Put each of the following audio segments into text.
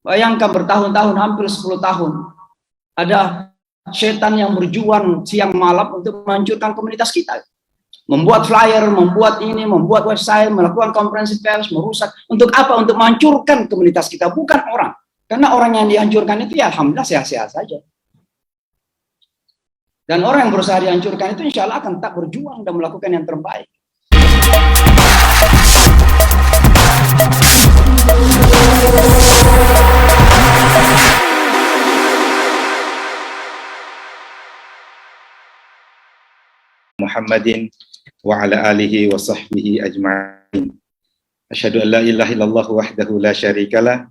Bayangkan bertahun-tahun, hampir 10 tahun, ada setan yang berjuang siang malam untuk menghancurkan komunitas kita. Membuat flyer, membuat ini, membuat website, melakukan konferensi pers, merusak. Untuk apa? Untuk menghancurkan komunitas kita, bukan orang. Karena orang yang dihancurkan itu ya alhamdulillah sehat-sehat saja. Dan orang yang berusaha dihancurkan itu insya Allah akan tetap berjuang dan melakukan yang terbaik. Muhammadin wa ala alihi wa sahbihi ajma'in. Asyhadu an la ilaha illallah wahdahu la syarikalah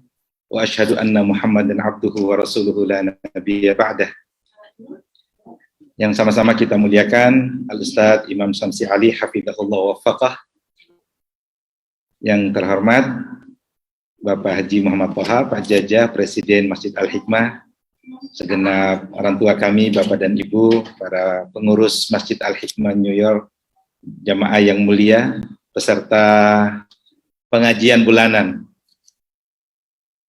wa asyhadu anna Muhammadan abduhu wa rasuluhu la nabiyya ba'dah. Yang sama-sama kita muliakan Al-Ustadz Imam Syamsi Ali hafizahullah wa waffaqah. Yang terhormat Bapak Haji Muhammad Thaha, Pak Jajah, Presiden Masjid Al-Hikmah, segenap orang tua kami, Bapak dan Ibu, para pengurus Masjid Al-Hikmah New York, jamaah yang mulia, peserta pengajian bulanan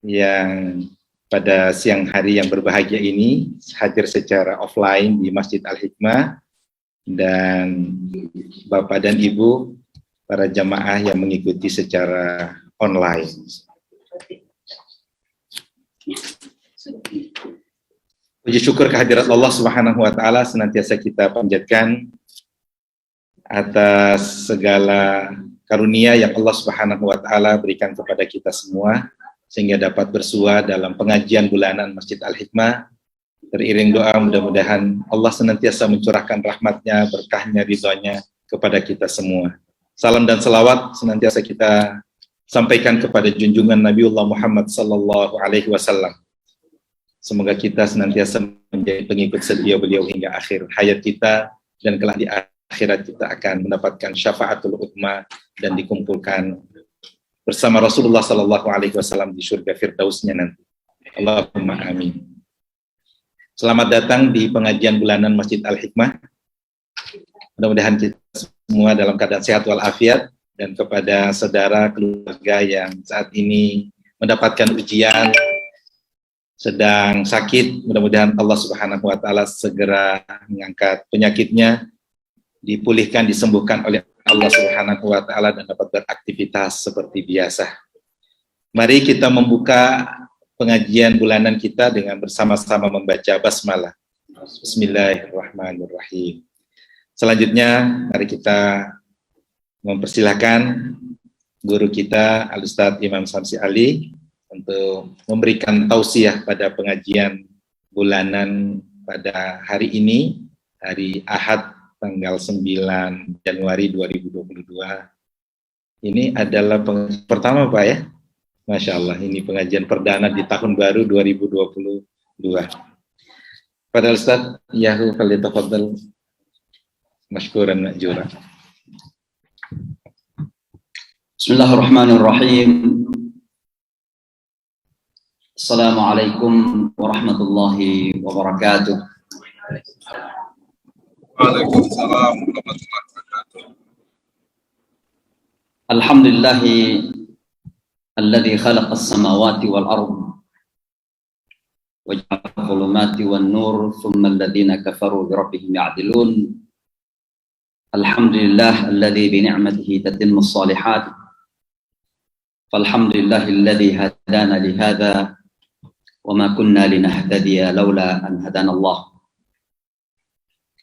yang pada siang hari yang berbahagia ini hadir secara offline di Masjid Al-Hikmah, dan Bapak dan Ibu, para jamaah yang mengikuti secara online. Puji syukur kehadirat Allah Subhanahu wa Ta'ala senantiasa kita panjatkan atas segala karunia yang Allah Subhanahu wa Ta'ala berikan kepada kita semua, sehingga dapat bersua dalam pengajian bulanan Masjid Al-Hikmah. Teriring doa, mudah-mudahan Allah senantiasa mencurahkan rahmatnya, berkahnya, ridhonya kepada kita semua. Salam dan salawat senantiasa kita sampaikan kepada junjungan Nabiullah Muhammad sallallahu alaihi wasallam. Semoga kita senantiasa menjadi pengikut setia beliau hingga akhir hayat kita, dan kelak di akhirat kita akan mendapatkan syafaatul uthma dan dikumpulkan bersama Rasulullah sallallahu alaihi wasallam di surga firdausnya nanti. Allahumma amin. Selamat datang di pengajian bulanan Masjid Al-Hikmah. Mudah-mudahan kita semua dalam keadaan sehat walafiat, dan kepada saudara keluarga yang saat ini mendapatkan ujian, sedang sakit, mudah-mudahan Allah Subhanahu wa Ta'ala segera mengangkat penyakitnya, dipulihkan, disembuhkan oleh Allah Subhanahu wa Ta'ala, dan dapat beraktivitas seperti biasa. Mari kita membuka pengajian bulanan kita dengan bersama-sama membaca basmalah. Bismillahirrahmanirrahim. Selanjutnya mari kita mempersilahkan guru kita Al-Ustadz Imam Syamsi Ali untuk memberikan tausiah pada pengajian bulanan pada hari ini, hari Ahad tanggal 9 Januari 2022. Ini adalah pertama Pak ya? Masya Allah, ini pengajian perdana di tahun baru 2022. Pada Ustadz, yahu falyatafaddal mashkuran ma'jura. Bismillahirrahmanirrahim. Assalamualaikum warahmatullahi wabarakatuh. Waalaikumsalam warahmatullahi wabarakatuh. Alhamdulillahi alladzi khalaqa as-samawati wal ard wa ja'ala adh-dhulumati wan nur thumma alladhina kafaru bi rabbihim ya'dilun. Alhamdulillah alladzi bi ni'matihi tatimmu as-shalihat. Falhamdulillahi alladzi hadana li hadza wa ma kunna linahtadiya laula an hadana Allah.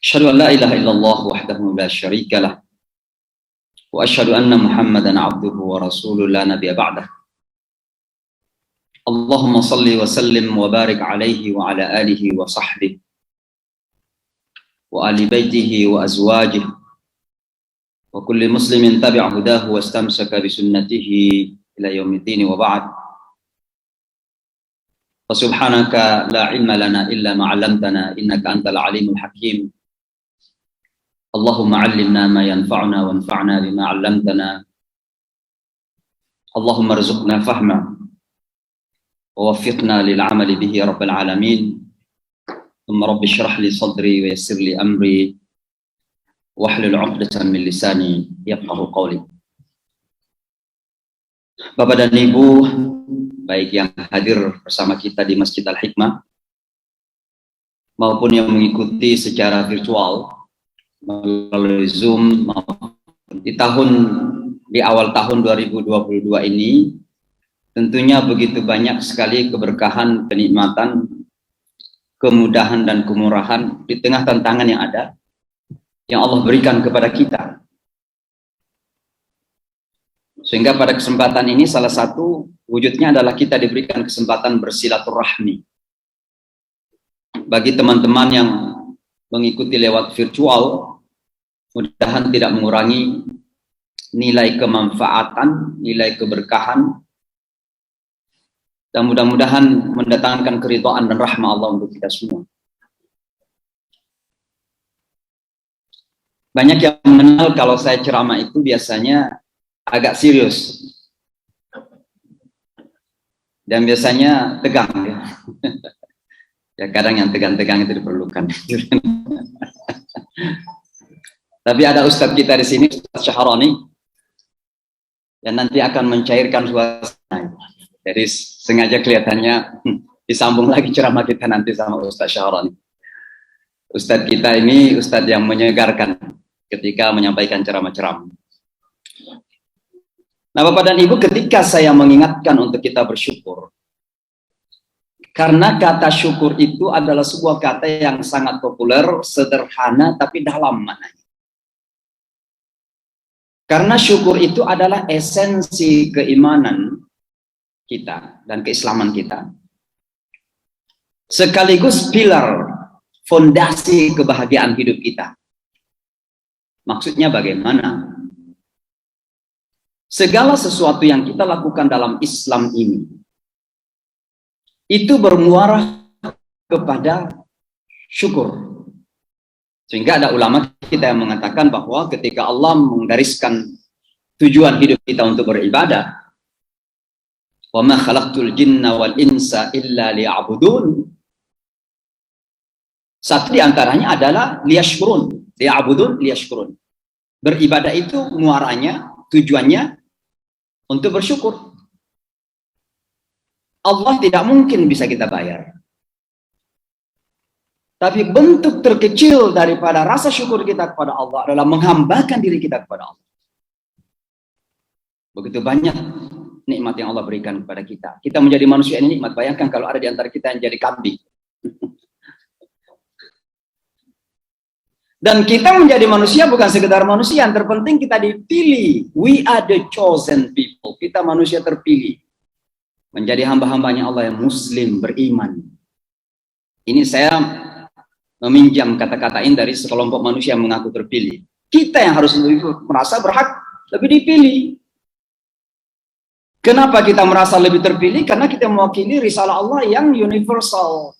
Asyhadu an la ilaha illallah wahdahu la syarika lah, wa asyhadu anna Muhammadan abduhu wa rasuluhu la nabiyya ba'dah. Allahumma salli wa sallim wa barik alaihi wa ala alihi wa sahbihi wa ali baitihi wa azwajihi wa kulli muslimin tabi'a hudahu wa istamsaka bi sunnatihi ila yaumiddin wa ba'd. Wa subhanaka la ilma lana illa ma 'allamtana innaka antal alimul hakim. Allahumma 'allimna ma yanfa'una wanfa'na bima 'allamtana. Allahumma rzuqna fahma wa waffiqna lil 'amali bihi ya rabbal alamin. Thumma rabbi shrah li sadri wa yassir li amri wahlul 'uqdatam min lisani yafqahu qawli. Bapak dan Ibu baik yang hadir bersama kita di Masjid Al-Hikmah maupun yang mengikuti secara virtual melalui Zoom. Di awal tahun 2022 ini tentunya begitu banyak sekali keberkahan, kenikmatan, kemudahan dan kemurahan di tengah tantangan yang ada yang Allah berikan kepada kita. Sehingga pada kesempatan ini salah satu wujudnya adalah kita diberikan kesempatan bersilaturahmi. Bagi teman-teman yang mengikuti lewat virtual, mudah-mudahan tidak mengurangi nilai kemanfaatan, nilai keberkahan, dan mudah-mudahan mendatangkan keridhaan dan rahmah Allah untuk kita semua. Banyak yang mengenal kalau saya ceramah itu biasanya agak serius dan biasanya tegang ya. Ya kadang yang tegang-tegang itu diperlukan. Tapi ada ustadz kita di sini, Ustadz Syahroni, yang nanti akan mencairkan suasana. Jadi sengaja kelihatannya disambung lagi ceramah kita nanti sama Ustadz Syahroni. Ustadz kita ini ustadz yang menyegarkan ketika menyampaikan ceramah-ceramah. Nah Bapak dan Ibu, ketika saya mengingatkan untuk kita bersyukur, karena kata syukur itu adalah sebuah kata yang sangat populer, sederhana tapi dalam maknanya. Karena syukur itu adalah esensi keimanan kita dan keislaman kita. Sekaligus pilar fondasi kebahagiaan hidup kita. Maksudnya bagaimana? Segala sesuatu yang kita lakukan dalam Islam ini itu bermuara kepada syukur. Sehingga ada ulama kita yang mengatakan bahwa ketika Allah menggariskan tujuan hidup kita untuk beribadah, wa ma khalaqtul jinna wal insa illa liya'budun. Satu di antaranya adalah liyashkurun, liya'budun, liyashkurun. Beribadah itu muaranya, tujuannya untuk bersyukur. Allah tidak mungkin bisa kita bayar. Tapi bentuk terkecil daripada rasa syukur kita kepada Allah adalah menghambakan diri kita kepada Allah. Begitu banyak nikmat yang Allah berikan kepada kita. Kita menjadi manusia ini nikmat. Bayangkan kalau ada di antara kita yang jadi kambing. Dan kita menjadi manusia bukan sekedar manusia. Yang terpenting kita dipilih. We are the chosen people. Kita manusia terpilih. Menjadi hamba-hambanya Allah yang muslim, beriman. Ini saya meminjam kata-kata ini dari sekelompok manusia yang mengaku terpilih. Kita yang harus merasa berhak lebih dipilih. Kenapa kita merasa lebih terpilih? Karena kita mewakili risalah Allah yang universal.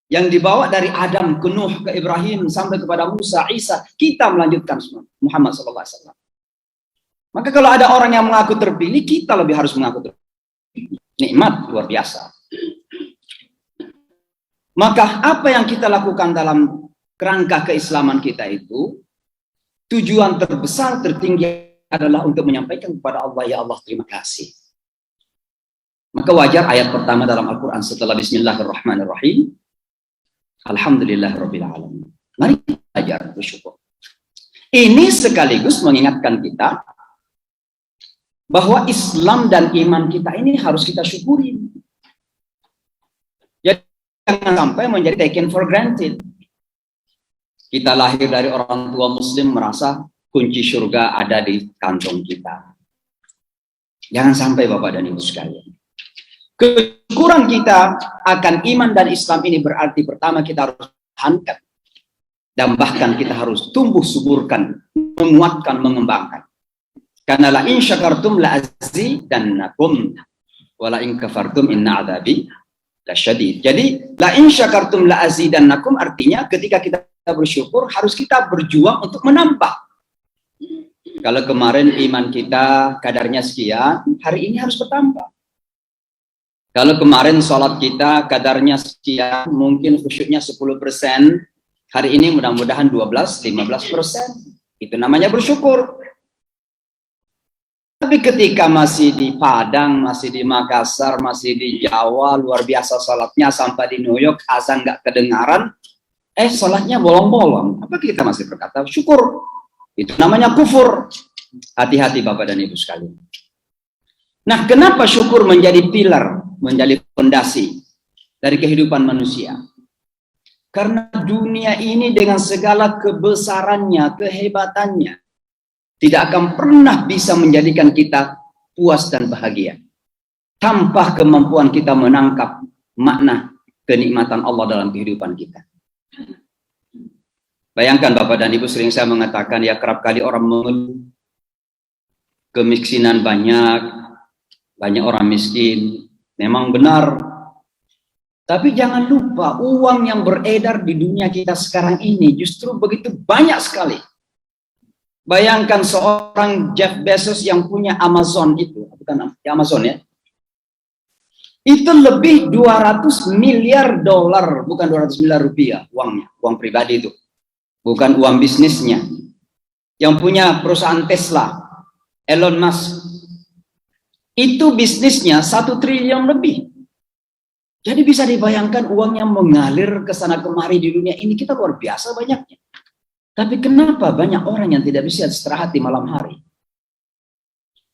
Yang dibawa dari Adam ke Nuh, ke Ibrahim, sampai kepada Musa, Isa. Kita melanjutkan semua. Muhammad SAW. Maka kalau ada orang yang mengaku terpilih, kita lebih harus mengaku terpilih. Nikmat luar biasa. Maka apa yang kita lakukan dalam kerangka keislaman kita itu, tujuan terbesar, tertinggi adalah untuk menyampaikan kepada Allah, ya Allah terima kasih. Maka wajar ayat pertama dalam Al-Quran setelah Bismillahirrahmanirrahim, Alhamdulillahirabbil alamin. Mari kita belajar bersyukur. Ini sekaligus mengingatkan kita bahwa Islam dan iman kita ini harus kita syukuri. Jadi jangan sampai menjadi taken for granted. Kita lahir dari orang tua muslim merasa kunci surga ada di kantong kita. Jangan sampai Bapak dan Ibu sekalian. Kesyukuran kita akan iman dan Islam ini berarti pertama kita harus pertahankan. Dan bahkan kita harus tumbuh suburkan, menguatkan, mengembangkan. Karena la in syakartum la azidannakum wa la in kafartum inna adzabi lasyadid. Jadi la in syakartum la azidannakum artinya ketika kita bersyukur harus kita berjuang untuk menambah. Kalau kemarin iman kita kadarnya sekian, hari ini harus bertambah. Kalau kemarin sholat kita kadarnya sekian, mungkin khusyuknya 10%, hari ini mudah-mudahan 12-15%. Itu namanya bersyukur. Tapi ketika masih di Padang, masih di Makassar, masih di Jawa, luar biasa salatnya, sampai di New York, azan nggak kedengaran, salatnya bolong-bolong. Apa kita masih berkata syukur? Itu namanya kufur. Hati-hati Bapak dan Ibu sekalian. Nah, kenapa syukur menjadi pilar, menjadi fondasi dari kehidupan manusia? Karena dunia ini dengan segala kebesarannya, kehebatannya, tidak akan pernah bisa menjadikan kita puas dan bahagia tanpa kemampuan kita menangkap makna kenikmatan Allah dalam kehidupan kita. Bayangkan Bapak dan Ibu, sering saya mengatakan, ya kerap kali orang mengeluh kemiskinan banyak orang miskin. Memang benar. Tapi jangan lupa, uang yang beredar di dunia kita sekarang ini justru begitu banyak sekali. Bayangkan seorang Jeff Bezos yang punya Amazon itu, bukan Amazon ya, itu lebih 200 miliar dolar, bukan 200 miliar rupiah uangnya, uang pribadi itu, bukan uang bisnisnya. Yang punya perusahaan Tesla, Elon Musk, itu bisnisnya 1 triliun lebih. Jadi bisa dibayangkan uangnya mengalir ke sana kemari di dunia ini, kita luar biasa banyaknya. Tapi kenapa banyak orang yang tidak bisa istirahat di malam hari?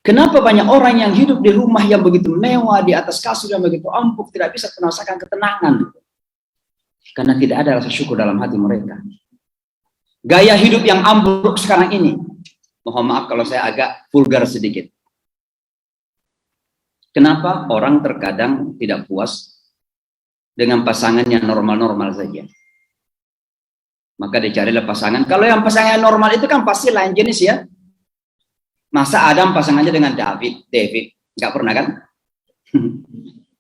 Kenapa banyak orang yang hidup di rumah yang begitu mewah, di atas kasur yang begitu empuk, tidak bisa merasakan ketenangan? Karena tidak ada rasa syukur dalam hati mereka. Gaya hidup yang ambruk sekarang ini, mohon maaf kalau saya agak vulgar sedikit. Kenapa orang terkadang tidak puas dengan pasangan yang normal-normal saja? Maka dicarilah pasangan. Kalau yang pasangan normal itu kan pasti lain jenis ya. Masa Adam pasangannya dengan David? Nggak pernah kan?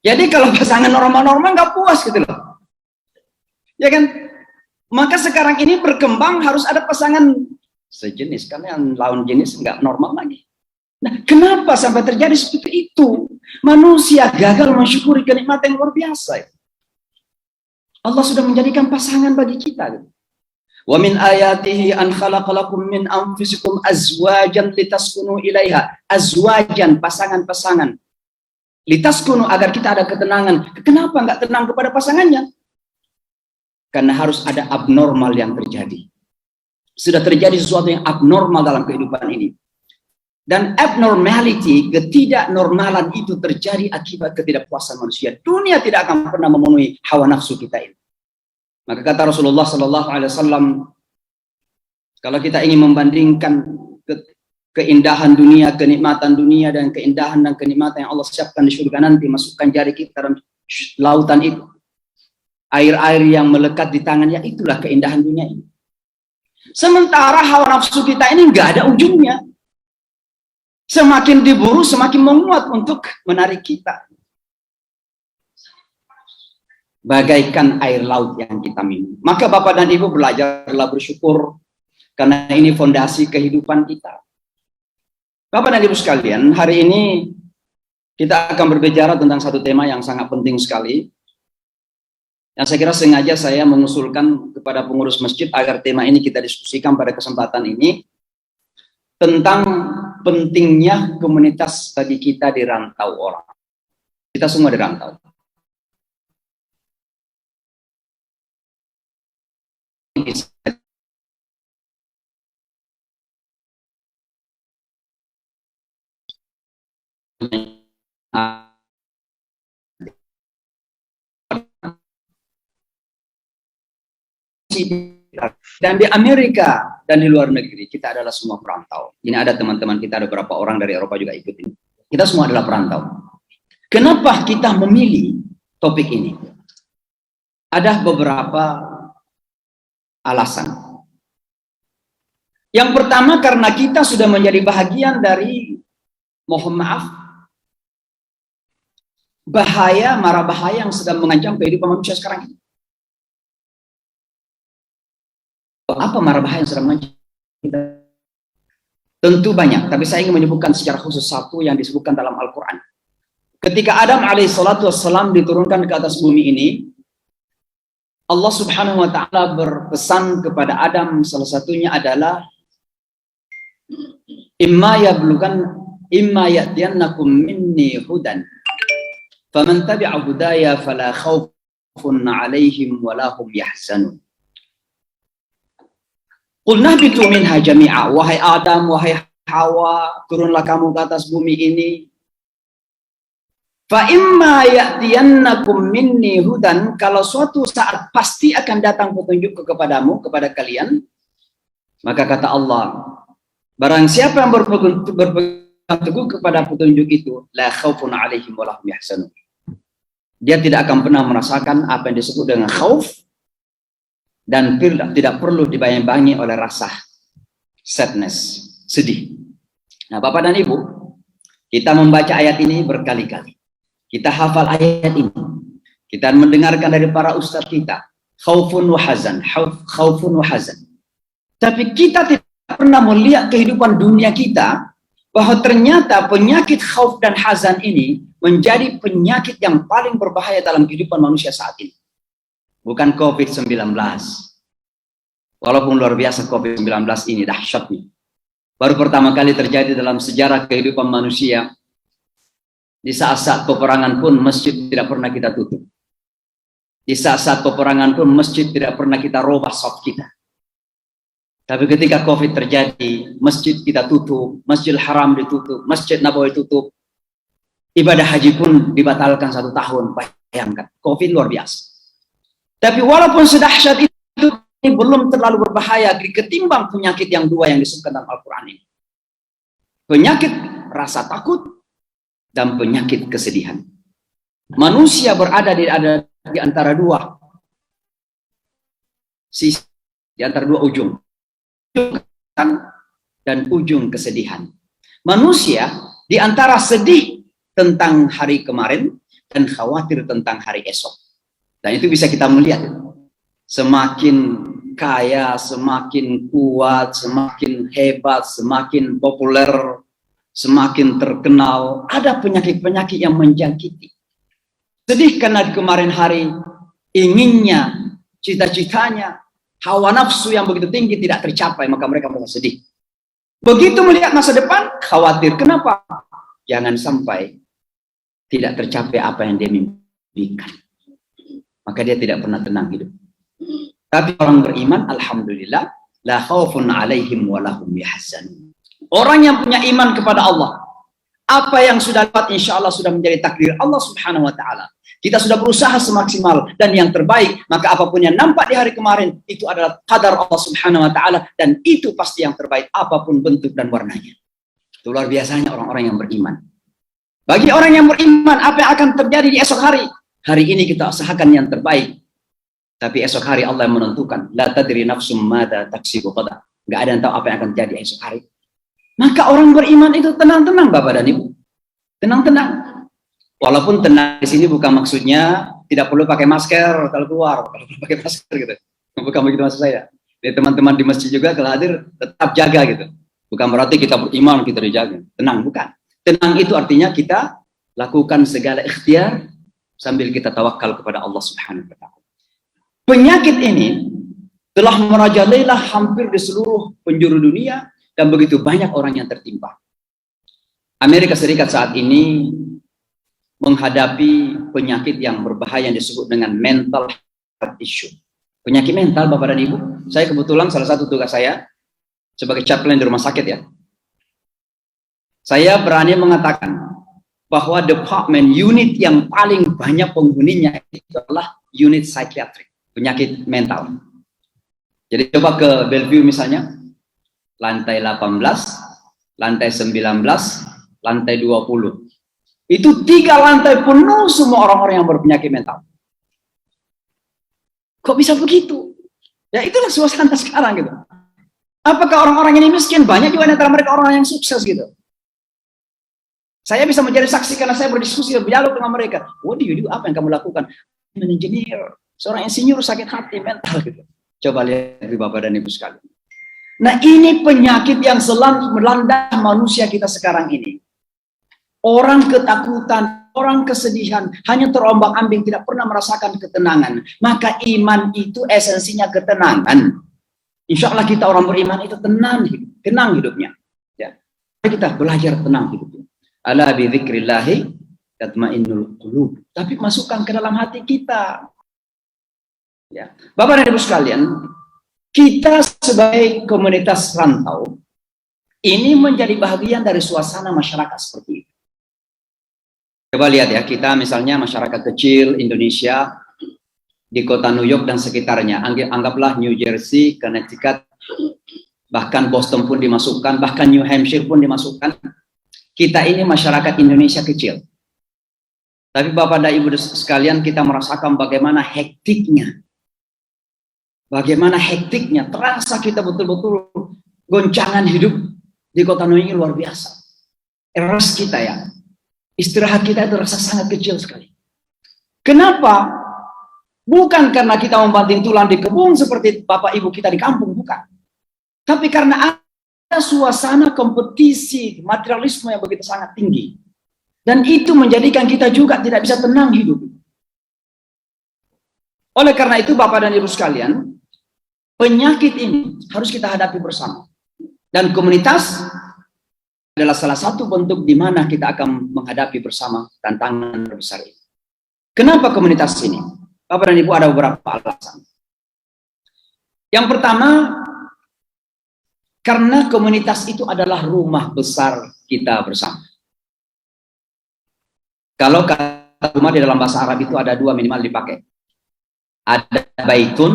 Jadi kalau pasangan normal-normal nggak puas gitu loh. Ya kan? Maka sekarang ini berkembang harus ada pasangan sejenis. Karena yang lawan jenis nggak normal lagi. Nah, kenapa sampai terjadi seperti itu? Manusia gagal mensyukuri kenikmatan yang luar biasa. Allah sudah menjadikan pasangan bagi kita. Wa min ayatihi an khalaqalakum min anfusikum azwajan litaskunu ilaiha. Azwajan, pasangan-pasangan. Litaskunu, agar kita ada ketenangan. Kenapa nggak tenang kepada pasangannya? Karena harus ada abnormal yang terjadi. Sudah terjadi sesuatu yang abnormal dalam kehidupan ini. Dan abnormality, ketidaknormalan itu terjadi akibat ketidakpuasan manusia. Dunia tidak akan pernah memenuhi hawa nafsu kita ini. Maka kata Rasulullah Sallallahu Alaihi Wasallam, kalau kita ingin membandingkan keindahan dunia, kenikmatan dunia, dan keindahan dan kenikmatan yang Allah siapkan di surga nanti, masukkan jari kita dalam lautan itu, air-air yang melekat di tangannya, itulah keindahan dunia ini. Sementara hawa nafsu kita ini nggak ada ujungnya. Semakin diburu, semakin menguat untuk menarik kita. Bagaikan air laut yang kita minum. Maka Bapak dan Ibu belajarlah bersyukur, karena ini fondasi kehidupan kita. Bapak dan Ibu sekalian, hari ini kita akan berbicara tentang satu tema yang sangat penting sekali. Yang saya kira sengaja saya mengusulkan kepada pengurus masjid agar tema ini kita diskusikan pada kesempatan ini, tentang pentingnya komunitas bagi kita di rantau orang. Kita semua di rantau. Dan di Amerika dan di luar negeri kita adalah semua perantau. Ini ada teman-teman kita, ada beberapa orang dari Eropa juga ikut ini. Kita semua adalah perantau. Kenapa kita memilih topik ini? Ada beberapa alasan. Yang pertama, karena kita sudah menjadi bahagian dari, mohon maaf, mara bahaya yang sedang mengancam kehidupan manusia sekarang ini. Apa mara bahaya yang sedang mengancam kita? Tentu banyak, tapi saya ingin menyebutkan secara khusus satu yang disebutkan dalam Al-Quran. Ketika Adam alaihissalam diturunkan ke atas bumi ini, Allah subhanahu wa ta'ala berpesan kepada Adam, salah satunya adalah imma yablughan imma ya'tiyannakum minni hudan faman tabi'a hudaya fala khaufun 'alaihim wa la hum yahzanun. Qul nahbitu minha jami'a, wahai Adam, wahai Hawa, turunlah kamu ke atas bumi ini. Fa imma ya'tiyannakum minni hudan, kalau suatu saat pasti akan datang petunjuk kepadamu, kepada kalian. Maka kata Allah, barang siapa yang berpegang teguh kepada petunjuk itu, la khaufun 'alaihim wa la hum yahzanun. Dia tidak akan pernah merasakan apa yang disebut dengan khauf, dan tidak perlu dibayang-bayangi oleh rasa sadness, sedih. Nah, Bapak dan Ibu, kita membaca ayat ini berkali-kali. Kita hafal ayat ini. Kita mendengarkan dari para ustaz kita, khaufun wa hazan, khaufun wa hazan. Tapi kita tidak pernah melihat kehidupan dunia kita, bahwa ternyata penyakit khauf dan hazan ini menjadi penyakit yang paling berbahaya dalam kehidupan manusia saat ini. Bukan COVID-19. Walaupun luar biasa COVID-19 ini dahsyatnya. Baru pertama kali terjadi dalam sejarah kehidupan manusia. Di saat-saat peperangan pun masjid tidak pernah kita tutup. Di saat-saat peperangan pun masjid tidak pernah kita robah shaf kita. Tapi ketika COVID terjadi, masjid kita tutup, Masjidil Haram ditutup, Masjid Nabawi tutup. Ibadah haji pun dibatalkan 1 tahun. Bayangkan, COVID luar biasa. Tapi walaupun sedahsyat itu, ini belum terlalu berbahaya ketimbang penyakit yang dua yang disebutkan dalam Al-Quran ini. Penyakit rasa takut dan penyakit kesedihan. Manusia berada di antara dua sisi, di antara dua ujung dan ujung kesedihan. Manusia di antara sedih tentang hari kemarin dan khawatir tentang hari esok. Dan itu bisa kita melihat. Semakin kaya, semakin kuat, semakin hebat, semakin populer, semakin terkenal, ada penyakit-penyakit yang menjangkiti. Sedih karena kemarin hari inginnya, cita-citanya, hawa nafsu yang begitu tinggi tidak tercapai, maka mereka merasa sedih. Begitu melihat masa depan, khawatir. Kenapa? Jangan sampai tidak tercapai apa yang dia mimpikan. Maka dia tidak pernah tenang hidup. Tapi orang beriman, alhamdulillah, la khaufun 'alaihim wa lahum yahzanun. Orang yang punya iman kepada Allah, apa yang sudah dapat insya Allah sudah menjadi takdir Allah Subhanahu wa taala. Kita sudah berusaha semaksimal dan yang terbaik, maka apapun yang nampak di hari kemarin itu adalah qadar Allah Subhanahu wa taala, dan itu pasti yang terbaik apapun bentuk dan warnanya. Itu luar biasanya orang-orang yang beriman. Bagi orang yang beriman, apa yang akan terjadi di esok hari? Hari ini kita usahakan yang terbaik. Tapi esok hari Allah yang menentukan. La tadri nafsum mada taksibu qada. Enggak ada yang tahu apa yang akan terjadi esok hari. Maka orang beriman itu tenang-tenang, Bapak dan Ibu. Tenang-tenang. Walaupun tenang di sini bukan maksudnya tidak perlu pakai masker kalau keluar. Kalau perlu pakai masker gitu. Bukan begitu maksud saya. Jadi teman-teman di masjid juga kalau hadir tetap jaga gitu. Bukan berarti kita beriman kita dijaga. Tenang, bukan. Tenang itu artinya kita lakukan segala ikhtiar sambil kita tawakal kepada Allah Subhanahu wa taala. Penyakit ini telah merajalela hampir di seluruh penjuru dunia dan begitu banyak orang yang tertimpa. Amerika Serikat saat ini menghadapi penyakit yang berbahaya yang disebut dengan mental health issue. Penyakit mental, Bapak dan Ibu. Saya kebetulan salah satu tugas saya sebagai chaplain di rumah sakit ya. Saya berani mengatakan bahwa departemen unit yang paling banyak penghuninya itu adalah unit psikiatrik. Penyakit mental. Jadi coba ke Bellevue misalnya, lantai 18, lantai 19, lantai 20. Itu 3 lantai penuh semua orang-orang yang berpenyakit mental. Kok bisa begitu? Ya itulah suasana sekarang gitu. Apakah orang-orang ini miskin? Banyak juga antara mereka orang yang sukses gitu. Saya bisa menjadi saksi karena saya berdiskusi, berdialog dengan mereka. What do you do? Apa yang kamu lakukan? I'm an engineer. Seorang insinyur sakit hati mental gitu. Coba lihat di Bapak dan Ibu sekalian. Nah ini penyakit yang selalu melanda manusia kita sekarang ini. Orang ketakutan, orang kesedihan, hanya terombang-ambing, tidak pernah merasakan ketenangan. Maka iman itu esensinya ketenangan. Insya Allah kita orang beriman itu tenang hidupnya. Ya. Kita belajar tenang hidupnya. Ala bi dzikrillahi tatmainnul qulub. Tapi masukkan ke dalam hati kita. Ya. Bapak dan Ibu sekalian, kita sebagai komunitas rantau ini menjadi bagian dari suasana masyarakat seperti itu. Coba lihat ya, kita misalnya masyarakat kecil Indonesia di kota New York dan sekitarnya, anggaplah New Jersey, Connecticut, bahkan Boston pun dimasukkan, bahkan New Hampshire pun dimasukkan. Kita ini masyarakat Indonesia kecil. Tapi Bapak dan Ibu sekalian, kita merasakan bagaimana hektiknya. Bagaimana hektiknya, terasa kita betul-betul goncangan hidup di kota New York luar biasa. Eras kita ya, istirahat kita itu rasa sangat kecil sekali. Kenapa? Bukan karena kita membanting tulang di kebun seperti bapak ibu kita di kampung, bukan. Tapi karena ada suasana kompetisi, materialisme yang begitu sangat tinggi. Dan itu menjadikan kita juga tidak bisa tenang hidup. Oleh karena itu Bapak dan Ibu sekalian, penyakit ini harus kita hadapi bersama. Dan komunitas adalah salah satu bentuk di mana kita akan menghadapi bersama tantangan besar ini. Kenapa komunitas ini? Bapak dan Ibu, ada beberapa alasan. Yang pertama, karena komunitas itu adalah rumah besar kita bersama. Kalau kata rumah di dalam bahasa Arab itu ada dua minimal dipakai. Ada baitun,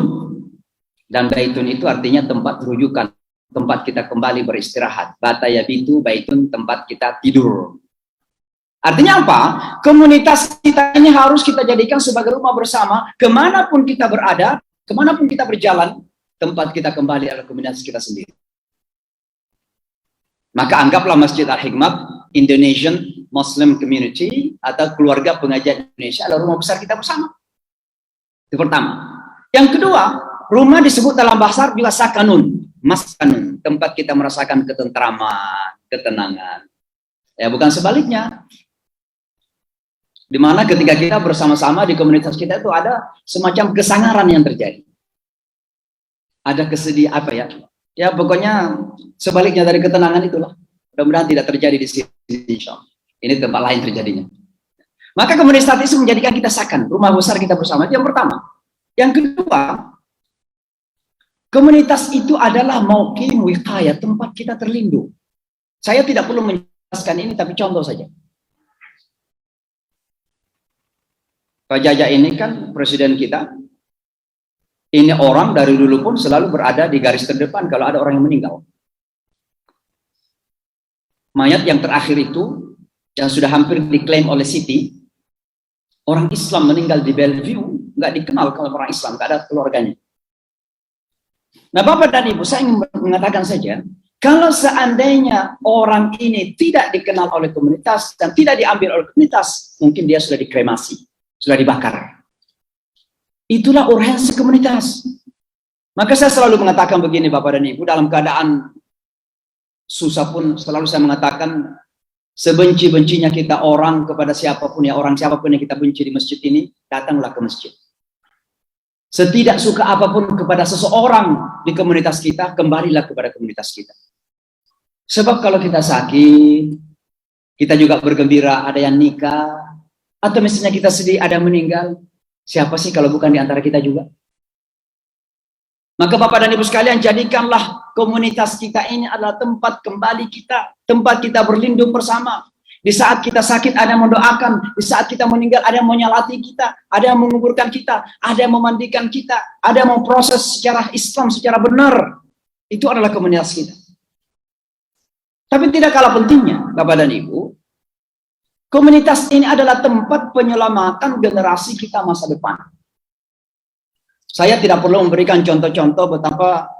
dan baitun itu artinya tempat rujukan, tempat kita kembali beristirahat. Bata yabitu, baitun, tempat kita tidur. Artinya apa? Komunitas kita ini harus kita jadikan sebagai rumah bersama. Kemanapun kita berada, kemanapun kita berjalan, tempat kita kembali adalah komunitas kita sendiri. Maka anggaplah Masjid Al-Hikmat Indonesian Muslim Community atau keluarga pengajian Indonesia adalah rumah besar kita bersama. Itu pertama. Yang kedua, rumah disebut dalam bahasa Arab juga sakanun, maskanun, tempat kita merasakan ketentraman, ketenangan. Ya, bukan sebaliknya. Di mana ketika kita bersama-sama di komunitas kita itu ada semacam kesangaran yang terjadi. Ada kesedihan apa ya? Ya pokoknya sebaliknya dari ketenangan itulah. Mudah-mudahan tidak terjadi di sini. Ini tempat lain terjadinya. Maka komunitas itu menjadikan kita sakan, rumah besar kita bersama. Itu yang pertama. Yang kedua, komunitas itu adalah mauqim wiqayah, tempat kita terlindung. Saya tidak perlu menjelaskan ini, tapi contoh saja. Pak Jaja ini kan presiden kita. Ini orang dari dulu pun selalu berada di garis terdepan kalau ada orang yang meninggal. Mayat yang terakhir itu, yang sudah hampir diklaim oleh Siti, orang Islam meninggal di Bellevue, nggak dikenal kalau orang Islam, nggak ada keluarganya. Nah Bapak dan Ibu, saya ingin mengatakan saja, kalau seandainya orang ini tidak dikenal oleh komunitas, dan tidak diambil oleh komunitas, mungkin dia sudah dikremasi, sudah dibakar. Itulah urgensi komunitas. Maka saya selalu mengatakan begini Bapak dan Ibu, dalam keadaan susah pun selalu saya mengatakan, sebenci-bencinya kita orang kepada siapapun ya, orang siapapun yang kita benci di masjid ini, datanglah ke masjid. Setidak suka apapun kepada seseorang di komunitas kita, kembalilah kepada komunitas kita. Sebab kalau kita sakit, kita juga bergembira, ada yang nikah, atau misalnya kita sedih, ada yang meninggal, siapa sih kalau bukan di antara kita juga? Maka Bapak dan Ibu sekalian, jadikanlah komunitas kita ini adalah tempat kembali kita, tempat kita berlindung bersama. Di saat kita sakit ada yang mendoakan, di saat kita meninggal ada yang menyalati kita, ada yang menguburkan kita, ada yang memandikan kita, ada yang memproses secara Islam secara benar. Itu adalah komunitas kita. Tapi tidak kalah pentingnya Bapak dan Ibu, komunitas ini adalah tempat penyelamatan generasi kita masa depan. Saya tidak perlu memberikan contoh-contoh betapa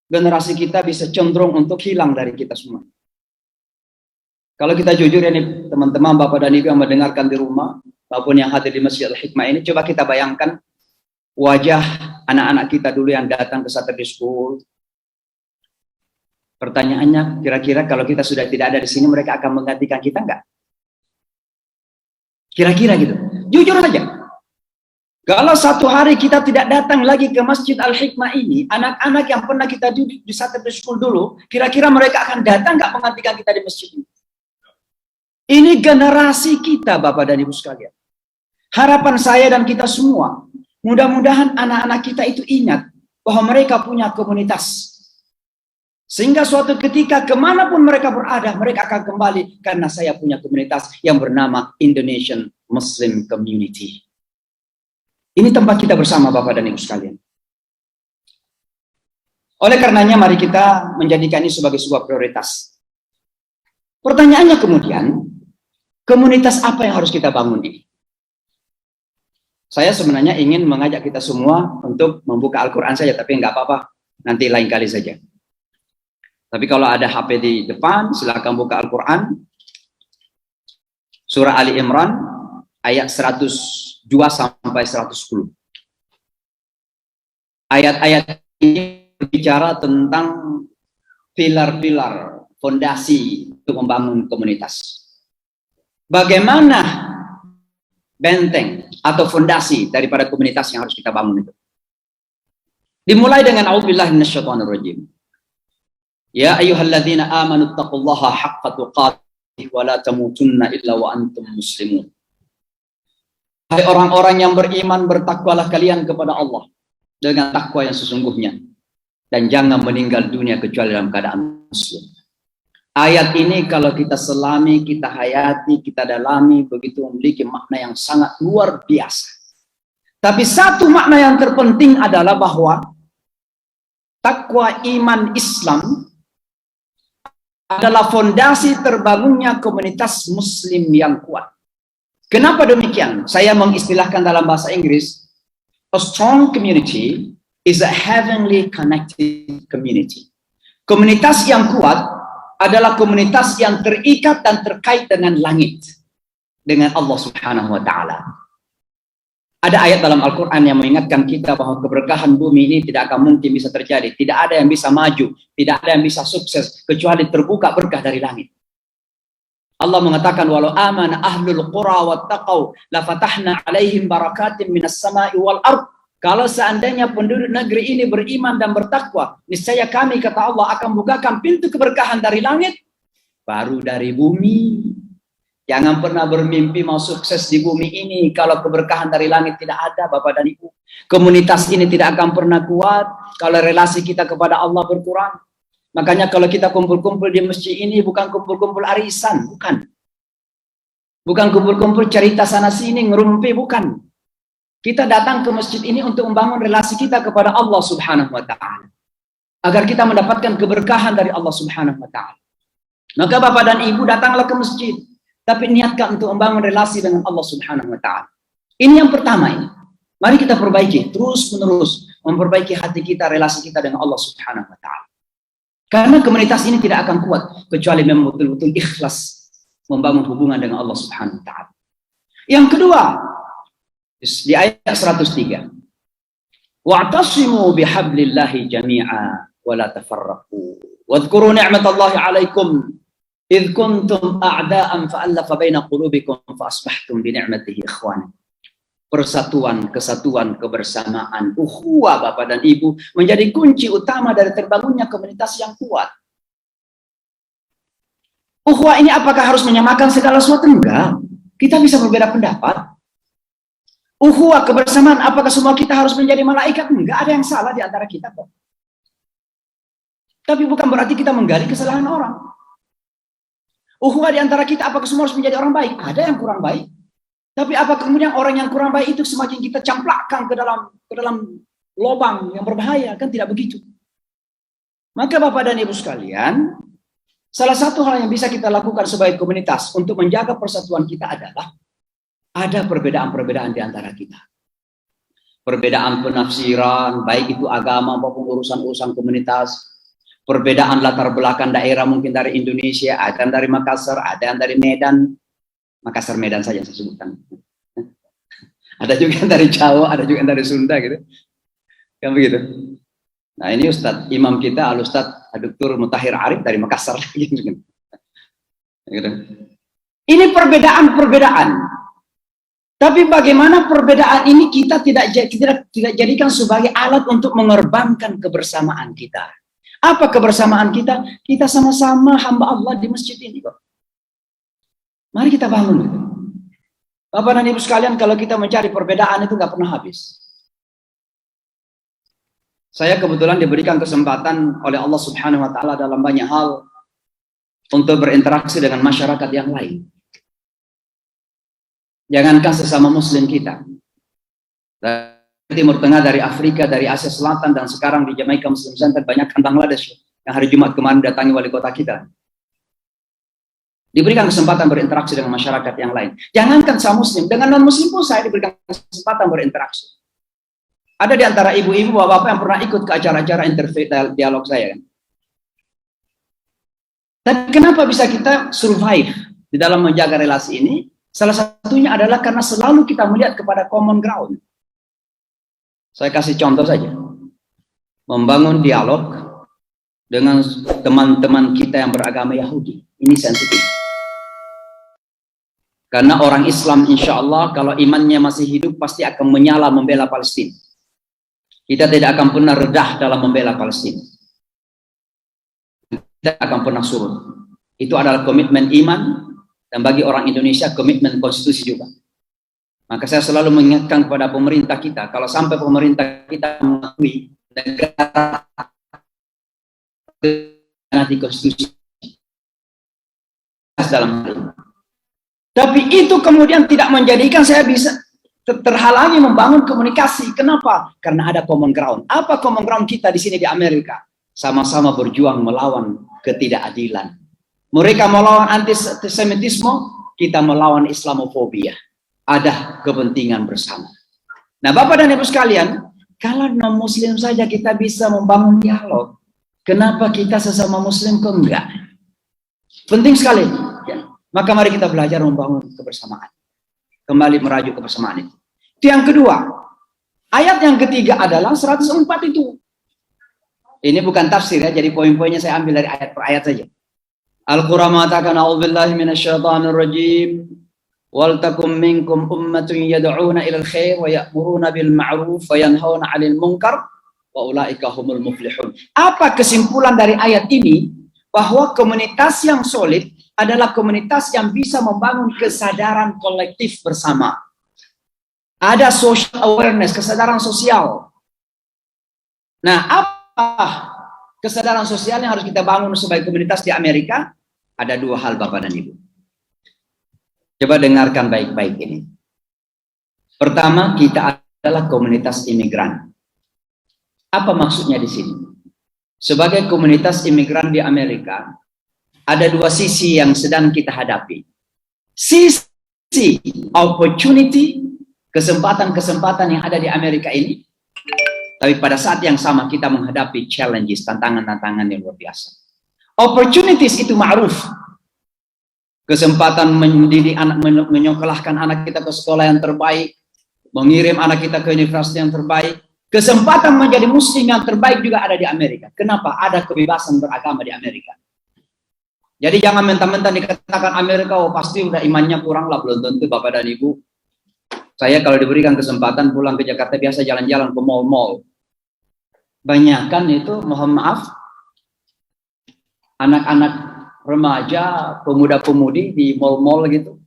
generasi kita bisa cenderung untuk hilang dari kita semua. Kalau kita jujur ya nih teman-teman, Bapak dan Ibu yang mendengarkan di rumah, maupun yang hadir di Masjid Al-Hikmah ini, coba kita bayangkan wajah anak-anak kita dulu yang datang ke Saturday School. Pertanyaannya, kira-kira kalau kita sudah tidak ada di sini, mereka akan menggantikan kita enggak? Kira-kira gitu. Jujur saja. Kalau satu hari kita tidak datang lagi ke Masjid Al-Hikmah ini, anak-anak yang pernah kita didik di Saturday School dulu, kira-kira mereka akan datang nggak menggantikan kita di masjid ini? Ini generasi kita, Bapak dan Ibu sekalian. Harapan saya dan kita semua, mudah-mudahan anak-anak kita itu ingat bahwa mereka punya komunitas. Sehingga suatu ketika kemanapun mereka berada, mereka akan kembali karena saya punya komunitas yang bernama Indonesian Muslim Community. Ini tempat kita bersama, Bapak dan Ibu sekalian. Oleh karenanya mari kita menjadikan ini sebagai sebuah prioritas. Pertanyaannya kemudian, komunitas apa yang harus kita bangun ini? Saya sebenarnya ingin mengajak kita semua untuk membuka Al-Quran saja, tapi nggak apa-apa, nanti lain kali saja. Tapi kalau ada HP di depan, silakan buka Al-Quran. Surah Ali Imran, ayat 102 sampai 110. Ayat-ayat ini berbicara tentang pilar-pilar, fondasi untuk membangun komunitas. Bagaimana benteng atau fondasi daripada komunitas yang harus kita bangun itu? Dimulai dengan a'udzubillahi minasyaitonir rajim. Ya ayyuhalladzina amanu taqullaha haqqa tuqatih wa la tamutunna illa wa antum muslimun. Hai orang-orang yang beriman, bertakwalah kalian kepada Allah dengan takwa yang sesungguhnya dan jangan meninggal dunia kecuali dalam keadaan muslim. Ayat ini kalau kita selami, kita hayati, kita dalami, begitu memiliki makna yang sangat luar biasa. Tapi satu makna yang terpenting adalah bahwa takwa iman Islam adalah fondasi terbangunnya komunitas muslim yang kuat. Kenapa demikian? Saya mengistilahkan dalam bahasa Inggris, a strong community is a heavenly connected community. Komunitas yang kuat adalah komunitas yang terikat dan terkait dengan langit, dengan Allah Subhanahu wa Ta'ala. Ada ayat dalam Al-Quran yang mengingatkan kita bahwa keberkahan bumi ini tidak akan mungkin bisa terjadi. Tidak ada yang bisa maju, tidak ada yang bisa sukses kecuali terbuka berkah dari langit. Allah mengatakan, walau amana ahlul qura wattaqau la fatahna alaihim barakatim minas sama'i wal ard. Kalau seandainya penduduk negeri ini beriman dan bertakwa, niscaya kami, kata Allah, akan bukakan pintu keberkahan dari langit, baru dari bumi. Jangan pernah bermimpi mau sukses di bumi ini kalau keberkahan dari langit tidak ada, Bapak dan Ibu. Komunitas ini tidak akan pernah kuat kalau relasi kita kepada Allah berkurang. Makanya kalau kita kumpul-kumpul di masjid ini bukan kumpul-kumpul arisan, bukan. Bukan kumpul-kumpul cerita sana sini, ngerumpi, bukan. Kita datang ke masjid ini untuk membangun relasi kita kepada Allah Subhanahu wa Ta'ala. Agar kita mendapatkan keberkahan dari Allah Subhanahu wa Ta'ala. Maka Bapak dan Ibu datanglah ke masjid, tapi niatkan untuk membangun relasi dengan Allah Subhanahu wa Ta'ala. Ini yang pertama ini. Mari kita perbaiki terus-menerus, memperbaiki hati kita, relasi kita dengan Allah Subhanahu wa Ta'ala. Karena komunitas ini tidak akan kuat kecuali memang betul-betul ikhlas membangun hubungan dengan Allah Subhanahu wa Ta'ala. Yang kedua, di ayat 103. Wa'tasimu bihablillahi jami'a wa la tafarraqu. Wadhkuru ni'matallahi 'alaikum idh kuntum a'da'an fa'alafa baina qulubikum fa asbahtum bi ni'matihi ikhwana. Persatuan, kesatuan, kebersamaan, ukhuwah Bapak dan Ibu menjadi kunci utama dari terbangunnya komunitas yang kuat. Ukhuwah ini apakah harus menyamakan segala sesuatu? Enggak. Kita bisa berbeda pendapat. Ukhuwah, kebersamaan, apakah semua kita harus menjadi malaikat? Enggak ada yang salah di antara kita kok. Tapi bukan berarti kita menggali kesalahan orang. Ukhuwah di antara kita, apakah semua harus menjadi orang baik? Ada yang kurang baik. Tapi apa kemudian orang yang kurang baik itu semakin kita camplakkan ke dalam lubang yang berbahaya? Kan tidak begitu. Maka Bapak dan Ibu sekalian, salah satu hal yang bisa kita lakukan sebagai komunitas untuk menjaga persatuan kita adalah ada perbedaan-perbedaan di antara kita. Perbedaan penafsiran, baik itu agama maupun urusan-urusan komunitas. Perbedaan latar belakang daerah mungkin dari Indonesia, ada yang dari Makassar, ada yang dari Medan. Makassar Medan saja saya sebutkan. Ada juga yang dari Jawa, ada juga yang dari Sunda gitu. Kan begitu. Nah ini Ustadz Imam kita, Al-Ustadz Dr. Mutahhir Arif dari Makassar lagi. Gitu. Ini perbedaan-perbedaan. Tapi bagaimana perbedaan ini kita tidak jadikan sebagai alat untuk mengorbankan kebersamaan kita. Apa kebersamaan kita? Kita sama-sama hamba Allah di masjid ini kok. Mari kita bangun gitu. Bapak dan Ibu sekalian, kalau kita mencari perbedaan itu nggak pernah habis. Saya kebetulan diberikan kesempatan oleh Allah Subhanahu wa Ta'ala dalam banyak hal untuk berinteraksi dengan masyarakat yang lain. Jangankan sesama Muslim kita, dari Timur Tengah, dari Afrika, dari Asia Selatan, dan sekarang di Jamaica Muslim Center, banyak Bangladesh yang hari Jumat kemarin datangi wali kota kita. Diberikan kesempatan berinteraksi dengan masyarakat yang lain. Jangankan sama Muslim, dengan non-Muslim pun saya diberikan kesempatan berinteraksi. Ada di antara ibu-ibu, bapak-bapak yang pernah ikut ke acara-acara interfaith dialog saya kan. Tapi kenapa bisa kita survive di dalam menjaga relasi ini? Salah satunya adalah karena selalu kita melihat kepada common ground. Saya kasih contoh saja. Membangun dialog dengan teman-teman kita yang beragama Yahudi. Ini sensitif. Karena orang Islam insya Allah kalau imannya masih hidup pasti akan menyala membela Palestina. Kita tidak akan pernah redah dalam membela Palestina. Tidak akan pernah surut. Itu adalah komitmen iman, dan bagi orang Indonesia komitmen konstitusi juga. Maka saya selalu mengingatkan kepada pemerintah kita, kalau sampai pemerintah kita mengakui negara nanti konstitusi dalam hal ini. Tapi itu kemudian tidak menjadikan saya bisa terhalangi membangun komunikasi. Kenapa? Karena ada common ground. Apa common ground kita di sini di Amerika? Sama-sama berjuang melawan ketidakadilan. Mereka melawan antisemitisme, kita melawan Islamofobia. Ada kepentingan bersama. Nah, Bapak dan Ibu sekalian, kalau non-Muslim saja kita bisa membangun dialog, kenapa kita sesama Muslim kok enggak? Penting sekali. Ya. Maka mari kita belajar membangun kebersamaan. Kembali merajuk kebersamaan itu. Itu yang kedua. Ayat yang ketiga adalah 104 itu. Ini bukan tafsir ya, jadi poin-poinnya saya ambil dari ayat per ayat saja. Al-Quran mengatakan, A'udzubillahi minasyaitonirrajim. Wal takum minkum ummatun yad'una ilal khair wa ya'muruna bil ma'ruf wa yanhauna 'anil munkar wa ulaika humul muflihun. Apa kesimpulan dari ayat ini? Bahwa komunitas yang solid adalah komunitas yang bisa membangun kesadaran kolektif bersama. Ada social awareness, kesadaran sosial. Nah, apa kesadaran sosial yang harus kita bangun sebagai komunitas di Amerika? Ada dua hal, Bapak dan Ibu. Coba dengarkan baik-baik ini. Pertama, kita adalah komunitas imigran. Apa maksudnya di sini? Sebagai komunitas imigran di Amerika, ada dua sisi yang sedang kita hadapi. Sisi opportunity, kesempatan-kesempatan yang ada di Amerika ini. Tapi pada saat yang sama kita menghadapi challenges, tantangan-tantangan yang luar biasa. Opportunities itu ma'ruf. Kesempatan mendidik anak, menyekolahkan anak kita ke sekolah yang terbaik, mengirim anak kita ke universitas yang terbaik. Kesempatan menjadi muslim yang terbaik juga ada di Amerika. Kenapa? Ada kebebasan beragama di Amerika. Jadi jangan mentah-mentah dikatakan Amerika, oh pasti udah imannya kurang lah, belum tentu Bapak dan Ibu. Saya kalau diberikan kesempatan pulang ke Jakarta biasa jalan-jalan ke mall-mall. Banyakan itu, mohon maaf, anak-anak remaja, pemuda-pemudi di mall-mall gitu.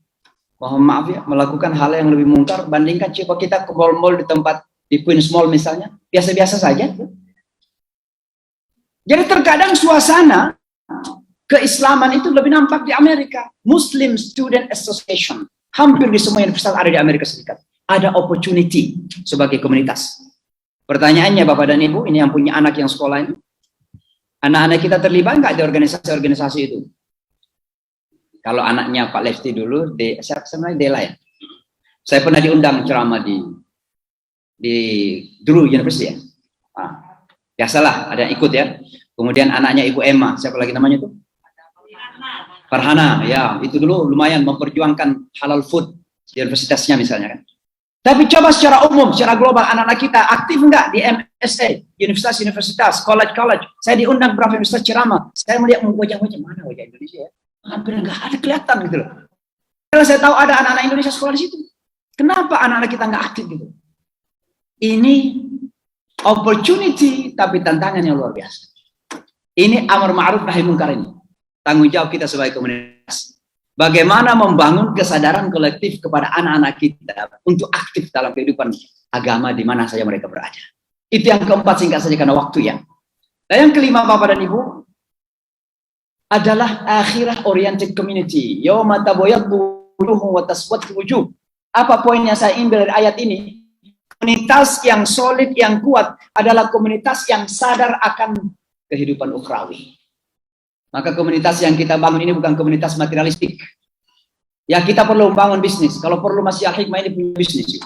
Mohon maaf ya, melakukan hal yang lebih mungkar. Bandingkan coba kita ke mall-mall di tempat, di Queens Mall misalnya, biasa-biasa saja. Jadi terkadang suasana keislaman itu lebih nampak di Amerika. Muslim Student Association. Hampir di semua universitas ada di Amerika Serikat. Ada opportunity sebagai komunitas. Pertanyaannya Bapak dan Ibu, ini yang punya anak yang sekolah ini. Anak-anak kita terlibat nggak di organisasi-organisasi itu? Kalau anaknya Pak Lefty dulu, sebenarnya Dela ya. Saya pernah diundang ceramah di Drew University ya. Nah, biasalah ada yang ikut ya. Kemudian anaknya Ibu Emma, siapa lagi namanya itu? Farhana, ya itu dulu lumayan memperjuangkan halal food di universitasnya misalnya kan. Tapi coba secara umum, secara global anak-anak kita aktif enggak di MSA, universitas-universitas, college-college. Saya diundang beberapa universitas ceramah. Saya melihat wajah-wajah mana wajah Indonesia ya. Hampir enggak ada kelihatan gitu loh. Kalau saya tahu ada anak-anak Indonesia sekolah di situ. Kenapa anak-anak kita enggak aktif gitu? Ini opportunity tapi tantangan yang luar biasa. Ini amar ma'ruf nahi munkar ini. Tanggung jawab kita sebagai komunitas. Bagaimana membangun kesadaran kolektif kepada anak-anak kita untuk aktif dalam kehidupan agama di mana saja mereka berada. Itu yang keempat, singkat saja karena waktu ya. Dan yang kelima Bapak dan Ibu adalah akhirah oriented community. Yauma tabayyaddu wujuhum wa taswaddu wujuh. Apa poin yang saya ambil dari ayat ini? Komunitas yang solid, yang kuat adalah komunitas yang sadar akan kehidupan ukhrawi. Maka komunitas yang kita bangun ini bukan komunitas materialistik. Ya, kita perlu membangun bisnis. Kalau perlu Masjid Al-Hikmah ini punya bisnis.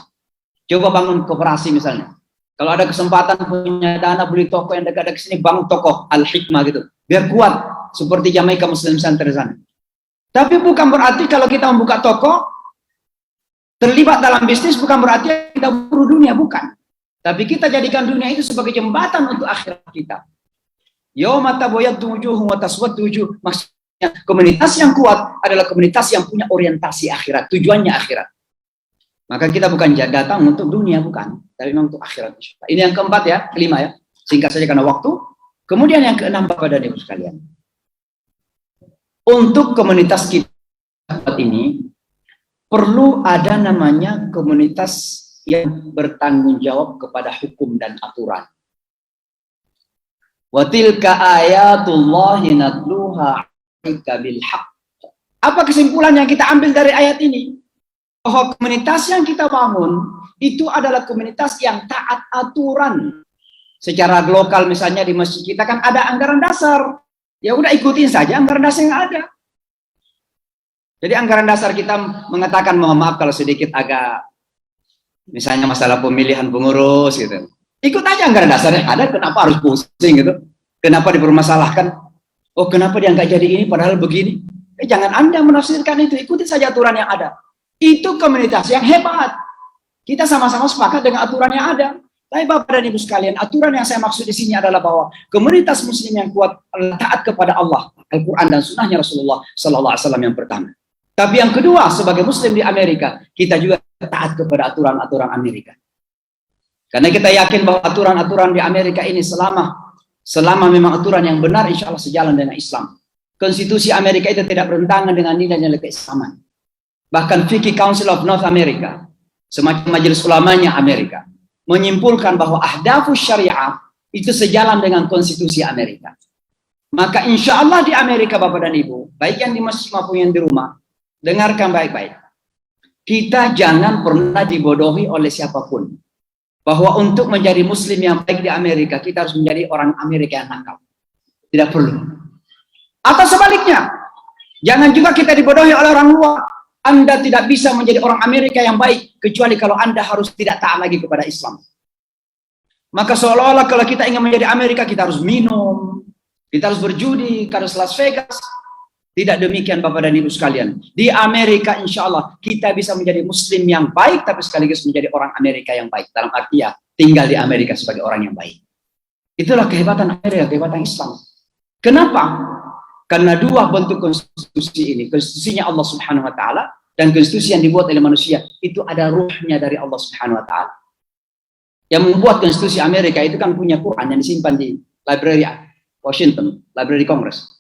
Coba bangun koperasi misalnya. Kalau ada kesempatan punya dana beli toko yang dekat-dekat sini, bangun toko Al-Hikmah gitu. Biar kuat seperti Jamaica Muslim Center di sana. Tapi bukan berarti kalau kita membuka toko terlibat dalam bisnis bukan berarti kita buru dunia, bukan. Tapi kita jadikan dunia itu sebagai jembatan untuk akhirat kita. Yauma tabayyaddu wujuhum wa taswaddu wujuh. Maksudnya komunitas yang kuat adalah komunitas yang punya orientasi akhirat, tujuannya akhirat. Maka kita bukan datang untuk dunia, bukan, tapi memang untuk akhirat. Ini yang keempat ya, kelima ya. Singkat saja karena waktu. Kemudian yang keenam Bapak dan Ibu sekalian. Untuk komunitas kita ini perlu ada namanya komunitas yang bertanggung jawab kepada hukum dan aturan. Wa tilka ayatullahi natluha 'alaika bil haqq. Apa kesimpulan yang kita ambil dari ayat ini? Bahwa komunitas yang kita bangun itu adalah komunitas yang taat aturan. Secara lokal misalnya di masjid kita kan ada anggaran dasar. Ya udah ikutin saja anggaran dasar yang ada. Jadi anggaran dasar kita mengatakan mohon maaf kalau sedikit agak misalnya masalah pemilihan pengurus gitu. Ikut aja anggaran dasarnya ada, kenapa harus pusing gitu? Kenapa dipermasalahkan? Oh, kenapa dia nggak jadi ini padahal begini? Jangan Anda menafsirkan itu, ikuti saja aturan yang ada. Itu komunitas yang hebat. Kita sama-sama sepakat dengan aturan yang ada. Tapi Bapak dan Ibu sekalian, aturan yang saya maksud di sini adalah bahwa komunitas muslim yang kuat taat kepada Allah, Al-Quran dan sunnahnya Rasulullah Sallallahu Alaihi Wasallam yang pertama. Tapi yang kedua, sebagai muslim di Amerika, kita juga taat kepada aturan-aturan Amerika. Karena kita yakin bahwa aturan-aturan di Amerika ini selama memang aturan yang benar, insya Allah sejalan dengan Islam. Konstitusi Amerika itu tidak bertentangan dengan nilai-nilai keislaman. Bahkan Fiqh Council of North America, semacam majelis ulamanya Amerika, menyimpulkan bahwa ahdafus syariah itu sejalan dengan konstitusi Amerika. Maka insya Allah di Amerika Bapak dan Ibu, baik yang di masjid maupun yang di rumah, dengarkan baik-baik. Kita jangan pernah dibodohi oleh siapapun. Bahwa untuk menjadi muslim yang baik di Amerika, kita harus menjadi orang Amerika yang nakal. Tidak perlu. Atau sebaliknya, jangan juga kita dibodohi oleh orang luar. Anda tidak bisa menjadi orang Amerika yang baik, kecuali kalau Anda harus tidak taat lagi kepada Islam. Maka seolah-olah kalau kita ingin menjadi Amerika, kita harus minum, kita harus berjudi, kita harus Las Vegas. Tidak demikian Bapak dan Ibu sekalian. Di Amerika insya Allah kita bisa menjadi muslim yang baik, tapi sekaligus menjadi orang Amerika yang baik. Dalam arti ya, tinggal di Amerika sebagai orang yang baik. Itulah kehebatan Amerika, kehebatan Islam. Kenapa? Karena dua bentuk konstitusi ini. Konstitusinya Allah Subhanahu Wa Taala dan konstitusi yang dibuat oleh manusia. Itu ada ruhnya dari Allah Subhanahu Wa Taala. Yang membuat konstitusi Amerika itu kan punya Quran yang disimpan di Library Washington, Library Congress.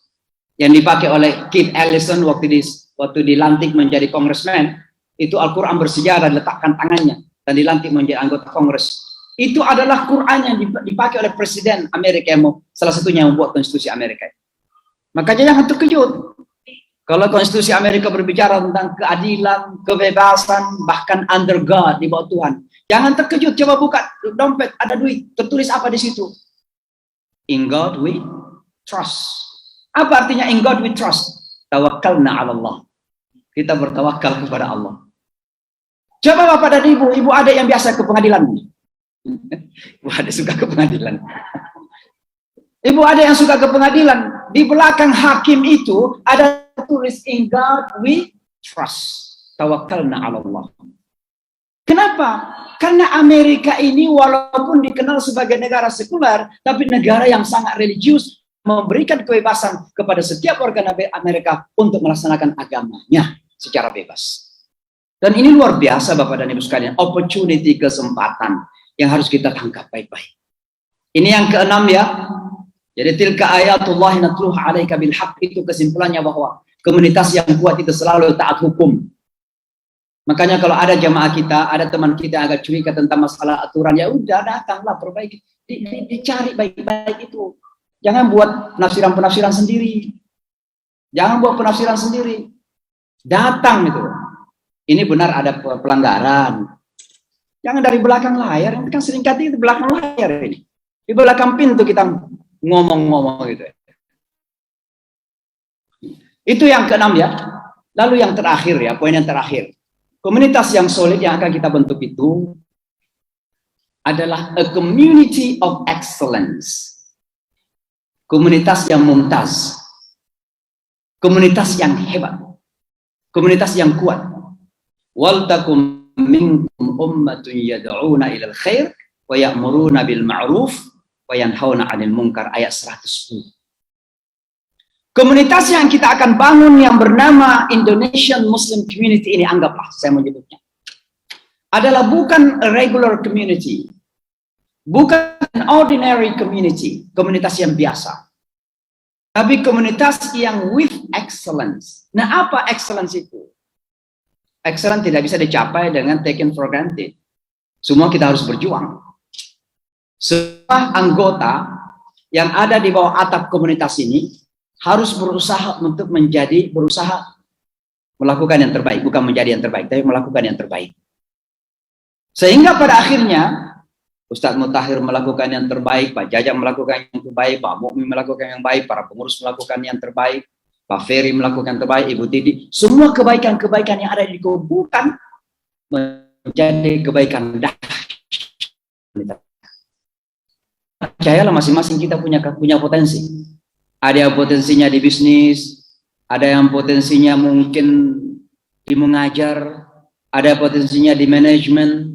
Yang dipakai oleh Keith Ellison waktu dilantik menjadi congressman, itu Al-Quran bersejarah, diletakkan tangannya dan dilantik menjadi anggota Kongres. Itu adalah Quran yang dipakai oleh Presiden Amerika, salah satunya yang membuat konstitusi Amerika. Makanya jangan terkejut kalau konstitusi Amerika berbicara tentang keadilan, kebebasan, bahkan under God, di bawah Tuhan. Jangan terkejut, coba buka dompet, ada duit, tertulis apa di situ? In God we trust. Apa artinya in God we trust? Tawakkalna 'ala Allah. Kita bertawakal kepada Allah. Coba Bapak dan Ibu, Ibu ada yang biasa ke pengadilan. Ibu ada suka ke pengadilan. Ibu ada yang suka ke pengadilan. Di belakang hakim itu ada tulis in God we trust. Tawakkalna 'ala Allah. Kenapa? Karena Amerika ini walaupun dikenal sebagai negara sekuler, tapi negara yang sangat religius, memberikan kebebasan kepada setiap warga Amerika untuk melaksanakan agamanya secara bebas. Dan ini luar biasa Bapak dan Ibu sekalian, opportunity, kesempatan yang harus kita tangkap baik-baik. Ini yang keenam ya. Jadi tilka ayatullahi natluha 'alaika bil haqq, itu kesimpulannya bahwa Komunitas yang kuat itu selalu taat hukum. Makanya kalau ada jamaah kita, ada teman kita agak curiga tentang masalah aturan, ya udah datanglah perbaiki, dicari baik-baik itu. Jangan buat penafsiran-penafsiran sendiri. Jangan buat penafsiran sendiri. Datang itu. Ini benar ada pelanggaran. Jangan dari belakang layar, ini kan seringkali di belakang layar ini. Di belakang pintu kita ngomong-ngomong gitu. Itu yang keenam ya. Lalu yang terakhir ya, poin yang terakhir. Komunitas yang solid yang akan kita bentuk itu adalah a community of excellence. Komunitas yang mumtaz. Komunitas yang hebat. Komunitas yang kuat. Wal takum minkum ummatun yad'una ilal khair wa ya'muruna bil ma'ruf wa yanhauna 'anil munkar, ayat 110. Komunitas yang kita akan bangun yang bernama Indonesian Muslim Community ini, anggaplah saya menyebutnya, adalah bukan a regular community, bukan an ordinary community, komunitas yang biasa, tapi komunitas yang with excellence. Nah, apa excellence itu? Excellence tidak bisa dicapai dengan taken for granted. Semua kita harus berjuang. Semua anggota yang ada di bawah atap komunitas ini harus berusaha untuk berusaha melakukan yang terbaik, bukan menjadi yang terbaik, tapi melakukan yang terbaik. Sehingga pada akhirnya Ustadz Mutahir melakukan yang terbaik, Pak Jajak melakukan yang terbaik, Pak Mukmin melakukan yang baik, para pengurus melakukan yang terbaik, Pak Ferry melakukan yang terbaik, Ibu Titi, semua kebaikan-kebaikan yang ada dikumpulkan menjadi kebaikan dahsyat. Percayalah, masing-masing kita punya potensi. Ada yang potensinya di bisnis, ada yang potensinya mungkin di mengajar, ada potensinya di manajemen,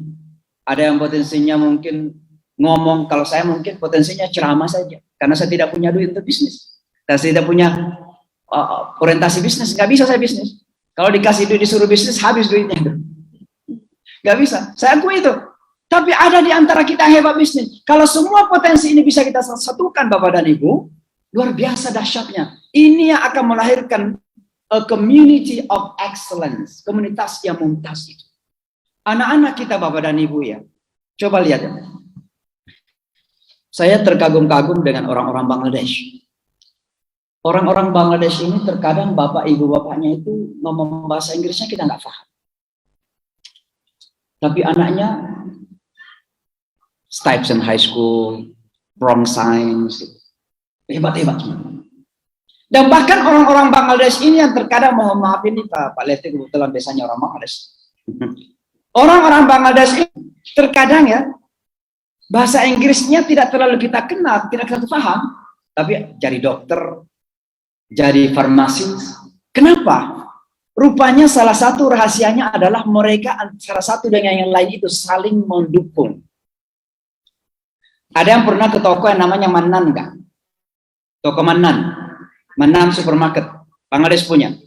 ada yang potensinya mungkin ngomong. Kalau saya mungkin potensinya ceramah saja, karena saya tidak punya duit untuk bisnis. Saya tidak punya orientasi bisnis, nggak bisa saya bisnis. Kalau dikasih duit disuruh bisnis, habis duitnya. Nggak bisa, saya akui itu. Tapi ada di antara kita hebat bisnis. Kalau semua potensi ini bisa kita satukan, Bapak dan Ibu, luar biasa dahsyatnya. Ini yang akan melahirkan a community of excellence, komunitas yang mumtaz itu. Anak-anak kita, Bapak dan Ibu ya, coba lihat ya. Saya terkagum-kagum dengan orang-orang Bangladesh. Orang-orang Bangladesh ini terkadang Bapak Ibu Bapaknya itu ngomong bahasa Inggrisnya kita nggak paham. Tapi anaknya Stuyvesant High School, Bronx Science, hebat-hebat semua. Dan bahkan orang-orang Bangladesh ini yang terkadang, mohon maaf ini Pak Leti, kebetulan desanya orang Bangladesh. Orang-orang Bangladesh ini terkadang ya, bahasa Inggrisnya tidak terlalu kita kenal, tidak kita paham, tapi jadi dokter, jadi farmasis. Kenapa? Rupanya salah satu rahasianya adalah mereka salah satu dengan yang lain itu saling mendukung. Ada yang pernah ke toko yang namanya Mannan enggak? Toko Mannan supermarket, Bangladesh punya.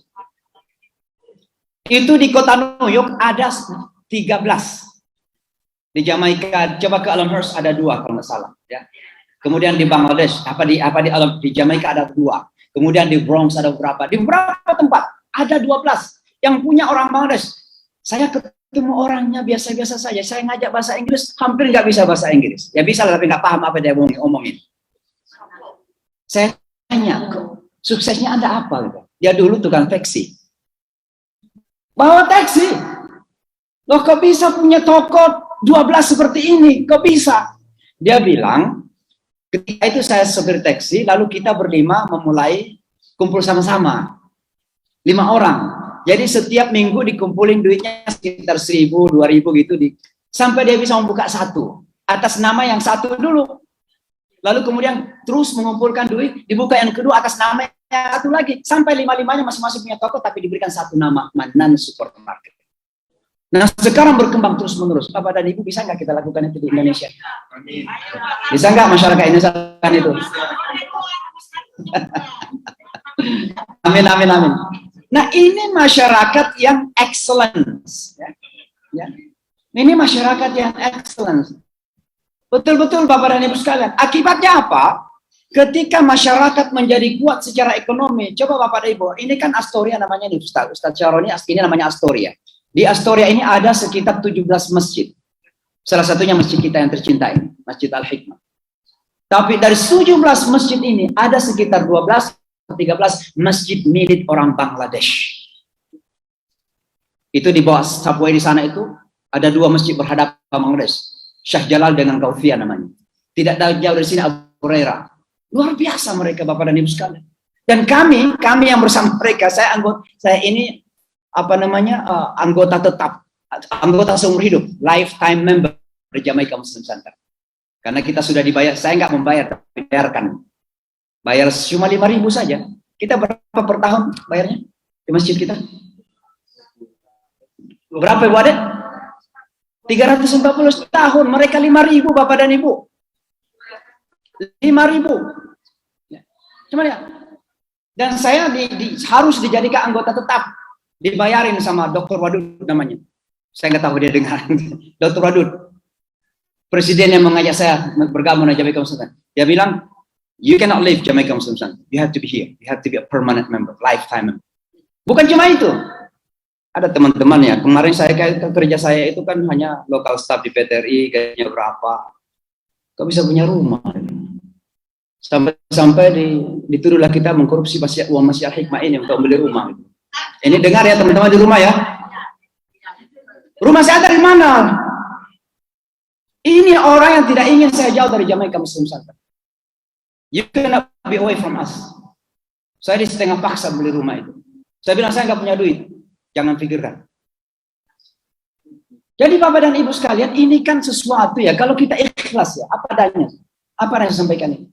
Itu di kota New York ada 13. Di Jamaika, coba ke Elmhurst ada 2 kalau nggak salah. Ya. Kemudian di Bangladesh, di Jamaika ada 2. Kemudian di Bronx ada berapa? Di beberapa tempat ada 12 yang punya orang Bangladesh. Saya ketemu orangnya biasa-biasa saja. Saya ngajak bahasa Inggris, hampir nggak bisa bahasa Inggris. Ya bisa, tapi nggak paham apa dia omongin. Saya tanya, suksesnya Anda apa? Dia dulu tukang taksi. Bawa taksi. Loh kok bisa punya toko 12 seperti ini? Kok bisa? Dia bilang, ketika itu saya sopir taksi, lalu kita berlima memulai kumpul sama-sama. 5 orang. Jadi setiap minggu dikumpulin duitnya sekitar 1.000, 2.000 gitu. Sampai dia bisa membuka 1. Atas nama yang 1 dulu. Lalu kemudian terus mengumpulkan duit, dibuka yang kedua atas nama yang 1 lagi. Sampai 5-5-nya masing-masing punya toko, tapi diberikan 1 nama, Mannan Supermarket. Nah sekarang berkembang terus-menerus. Bapak dan Ibu, bisa nggak kita lakukan itu di Indonesia? Bisa nggak masyarakat Indonesia lakukan itu? Amin, amin, amin. Nah ini masyarakat yang excellence. Ya. Ini masyarakat yang excellence. Betul-betul Bapak dan Ibu sekalian. Akibatnya apa? Ketika masyarakat menjadi kuat secara ekonomi, coba Bapak dan Ibu, ini kan Astoria namanya nih Ustaz Syaroni, ini namanya Astoria. Di Astoria ini ada sekitar 17 masjid. Salah satunya masjid kita yang tercinta ini, Masjid Al-Hikmah. Tapi dari 17 masjid ini, ada sekitar 12-13 masjid milik orang Bangladesh. Itu di bawah subway di sana itu, ada 2 masjid berhadapan Bangladesh. Syah Jalal dengan Kaufiyah namanya. Tidak jauh dari sini Abu Hurairah. Luar biasa mereka Bapak dan Ibu sekalian. Dan kami yang bersama mereka, saya ini anggota tetap, anggota seumur hidup, lifetime member di Jamaica Muslim Center. Karena kita sudah dibayar, saya nggak membayar, tapi biarkan. Bayar cuma 5.000 saja. Kita berapa per tahun bayarnya di masjid kita? Berapa Ibu Adet? 340 tahun, mereka 5.000 Bapak dan Ibu. 5.000. Cuma ya. Dan saya harus dijadikan anggota tetap. Dibayarin sama Dr. Wadud namanya. Saya nggak tahu dia dengar. Dr. Wadud. Presiden yang mengajak saya bergabung di Jamaica Muslim Center. Dia bilang, you cannot leave Jamaica Muslim Center. You have to be here. You have to be a permanent member, lifetime member. Bukan cuma itu. Ada teman-teman ya. Kemarin kerja saya itu kan hanya local staff di PTRI, kayaknya berapa. Kok bisa punya rumah? Sampai dituduhlah kita mengkorupsi uang Masjid Al-Hikmah ini untuk beli rumah. Ini dengar ya teman-teman di rumah ya. Rumah saya dari mana? Ini orang yang tidak ingin saya jauh dari Jamaica Muslim Center. You cannot be away from us. Saya di setengah paksa beli rumah itu. Saya bilang saya nggak punya duit. Jangan pikirkan. Jadi Bapak dan Ibu sekalian, ini kan sesuatu ya. Kalau kita ikhlas ya, apa adanya. Apa yang saya sampaikan ini?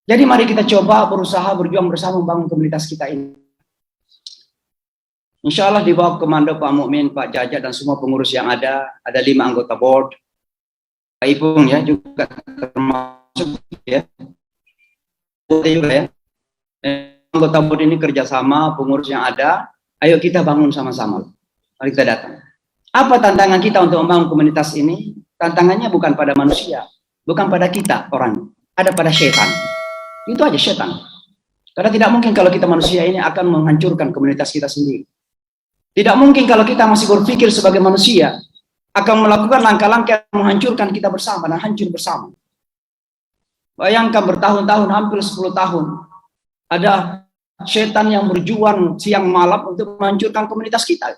Jadi mari kita coba berusaha berjuang bersama membangun komunitas kita ini. Insya Allah di bawah komando Pak Mukmin, Pak Jajat dan semua pengurus yang ada 5 anggota board. Pak Ipung ya juga termasuk ya. Juga ya. Anggota board ini kerjasama pengurus yang ada. Ayo kita bangun sama-sama. Mari kita datang. Apa tantangan kita untuk membangun komunitas ini? Tantangannya bukan pada manusia, bukan pada kita orang, ada pada setan. Itu aja setan. Karena tidak mungkin kalau kita manusia ini akan menghancurkan komunitas kita sendiri. Tidak mungkin kalau kita masih berpikir sebagai manusia akan melakukan langkah-langkah yang menghancurkan kita bersama dan hancur bersama. Bayangkan bertahun-tahun, hampir 10 tahun, ada setan yang berjuang siang malam untuk menghancurkan komunitas kita.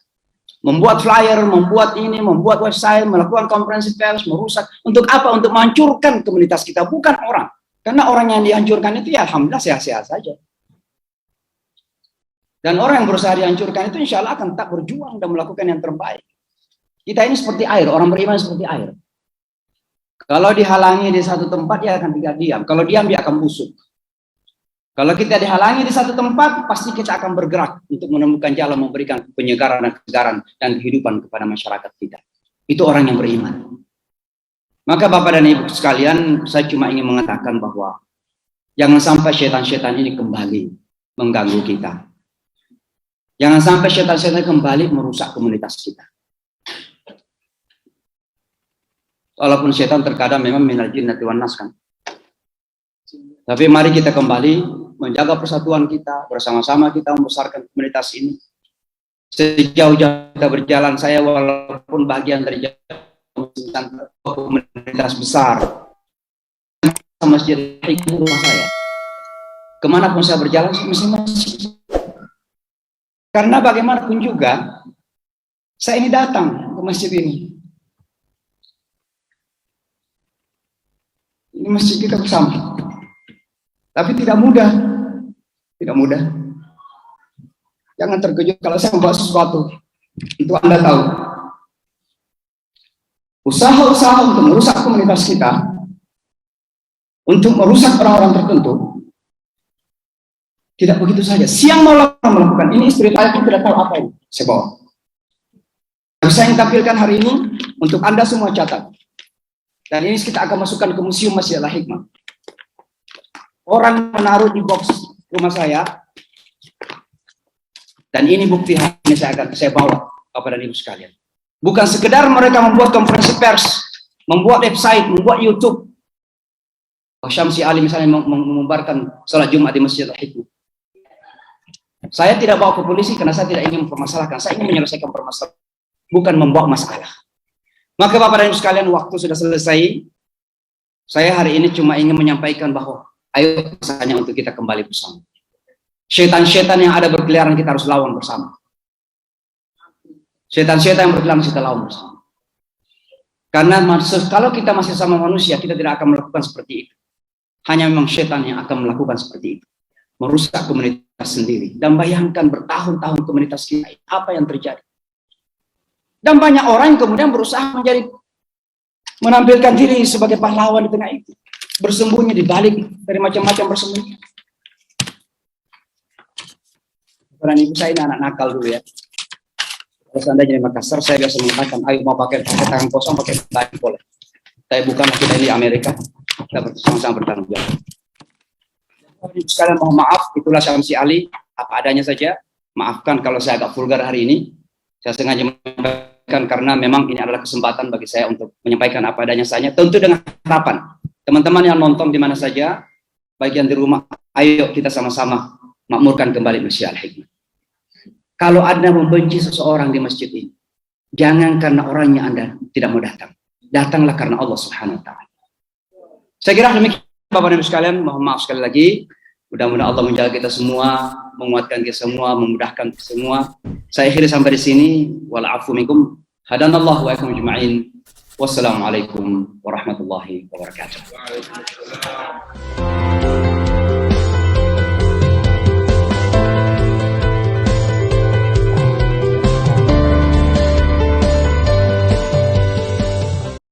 Membuat flyer, membuat ini, membuat website, melakukan konferensi pers, merusak. Untuk apa? Untuk menghancurkan komunitas kita, bukan orang. Karena orang yang dihancurkan itu ya alhamdulillah sehat-sehat saja. Dan orang yang berusaha dihancurkan itu insya Allah akan tetap berjuang dan melakukan yang terbaik. Kita ini seperti air, orang beriman seperti air. Kalau dihalangi di satu tempat, dia akan tinggal diam. Kalau diam, dia akan busuk. Kalau kita dihalangi di satu tempat, pasti kita akan bergerak untuk menemukan jalan memberikan penyegaran dan kesegaran dan kehidupan kepada masyarakat kita. Itu orang yang beriman. Maka Bapak dan Ibu sekalian, saya cuma ingin mengatakan bahwa jangan sampai setan-setan ini kembali mengganggu kita. Jangan sampai setan-setan kembali merusak komunitas kita. Walaupun setan terkadang memang minal jinnati wan nas kan. Tapi mari kita kembali menjaga persatuan kita, bersama-sama kita membesarkan komunitas ini. Sejauh-jauh kita berjalan, saya walaupun bagian dari komunitas besar, Masjid Hikmah rumah saya. Kemanapun saya berjalan, masing-masing. Karena bagaimanapun juga, saya ini datang ke masjid ini. Ini masjid kita bersama. Tapi tidak mudah. Tidak mudah. Jangan terkejut kalau saya membawa sesuatu. Itu Anda tahu. Usaha-usaha untuk merusak komunitas kita, untuk merusak orang-orang tertentu, tidak begitu saja. Siang malam melakukan. Ini istri saya pun tidak tahu apa ini. Saya bawa. Saya ingin tampilkan hari ini untuk Anda semua catat. Dan ini kita akan masukkan ke Museum Masjid Al-Hikmah. Orang menaruh di box rumah saya. Dan ini bukti ini saya bawa kepada Ibu sekalian. Bukan sekedar mereka membuat konferensi pers, membuat website, membuat YouTube. Syamsi Ali misalnya membubarkan sholat Jumat di Masjid Al-Hikmah. Saya tidak bawa ke polisi karena saya tidak ingin mempermasalahkan. Saya ingin menyelesaikan permasalahan, bukan membawa masalah. Maka Bapak dan Ibu sekalian, waktu sudah selesai. Saya hari ini cuma ingin menyampaikan bahwa ayo misalnya untuk kita kembali bersama. Setan-setan yang ada berkeliaran kita harus lawan bersama. Setan-setan yang berkeliaran kita lawan bersama. Karena kalau kita masih sama manusia, kita tidak akan melakukan seperti itu. Hanya memang setan yang akan melakukan seperti itu. Merusak komunitas sendiri. Dan bayangkan bertahun-tahun komunitas kita, apa yang terjadi. Dan banyak orang yang kemudian berusaha menampilkan diri sebagai pahlawan di tengah itu. Bersembunyi di balik dari macam-macam bersembunyi. Karena ibu saya ini anak nakal dulu ya. Kalau seandainya di Makassar, saya biasa mengatakan, ayo mau pakai tangan kosong, pakai baju boleh. Tapi bukanlah kita ini di Amerika, kita sama-sama bertanggung jawab. Sekalian mohon maaf, itulah Syamsi Ali, apa adanya saja. Maafkan kalau saya agak vulgar hari ini. Saya sengaja menyampaikan karena memang ini adalah kesempatan bagi saya untuk menyampaikan apa adanya saja. Tentu dengan harapan teman-teman yang nonton di mana saja, baik yang di rumah, ayo kita sama-sama makmurkan kembali Masjid Al-Hikmah. Kalau Anda membenci seseorang di masjid ini, jangan karena orangnya Anda tidak mau datang. Datanglah karena Allah Subhanahu wa Ta'ala. Saya kira demikian Bapak dan Ibu sekalian, mohon maaf sekali lagi. Mudah-mudahan Allah menjaga kita semua, menguatkan kita semua, memudahkan kita semua. Saya akhiri sampai di sini. Wa'alaikum minkum. Hadanallahu wa ikum ajma'in. Wassalamualaikum warahmatullahi wabarakatuh.